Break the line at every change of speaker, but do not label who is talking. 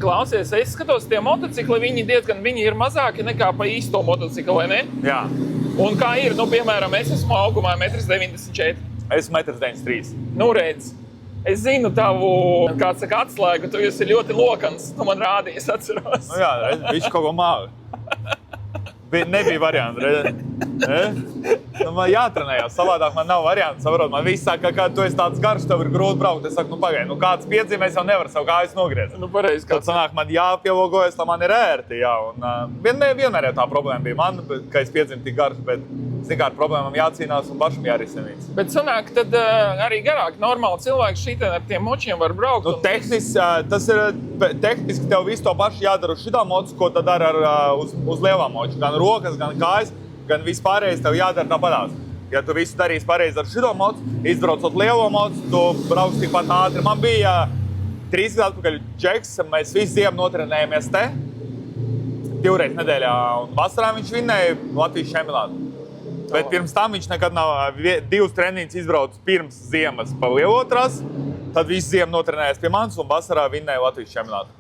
Klausies, es skatos, tie motocikli, viņi ir mazāki nekā pa īsto motocikli, vai ne?
Jā.
Un kā ir, piemēram, es esmu augumā 1,94 m.
Es 1,93 m.
Redz, es zinu tavu, kāds saka, atslēgu, tu esi ļoti lokans, tu man rādīji, es atceros.
Jā, viņš kaut ko māvi. Nebija varianti. Man jātrenējās, savādāk man nav varianti. Saprot, man viss saka, ka tu esi tāds garš, tev ir grūti braukt. Es saku, pagaidi, kāds piedzīmē, es jau nevaru savu kājas nogriezt.
Pareizi,
Tad sanāk, man jāpielogojas, lai man ir ērti, jā. Un vienmēr jau tā problēma bija man, ka es piedzīmu tik garš, bet ar problēmām jācīnās un pašam jārisinās.
Bet sanāk, tad arī garāk normāli cilvēki šitien ar tiem močiem var braukt.
Tehniski tev visu to pašu jādara uz šitā mocu, ko tad dara uz lielā moča. Gan rokas, gan kājas, gan vispārējais tev jādara tāpatās. Ja tu visu darīsi pareizi ar šito mocu, izbraucot lielo mocu, tu brauks tikpat ātri. Man bija 3 gadu atpakaļ džeks, mēs visu ziemu notrenējāmies te 2 reizes nedēļā, un vasarā viņš vinnēja Latvijas čempionātu. Bet pirms tam viņš nekad nav 2 treniņus izbraucis pirms ziemas pa lielo trasu, tad visu ziemu notrenējās pie manis un vasarā vinnēja Latvijas čempionātu.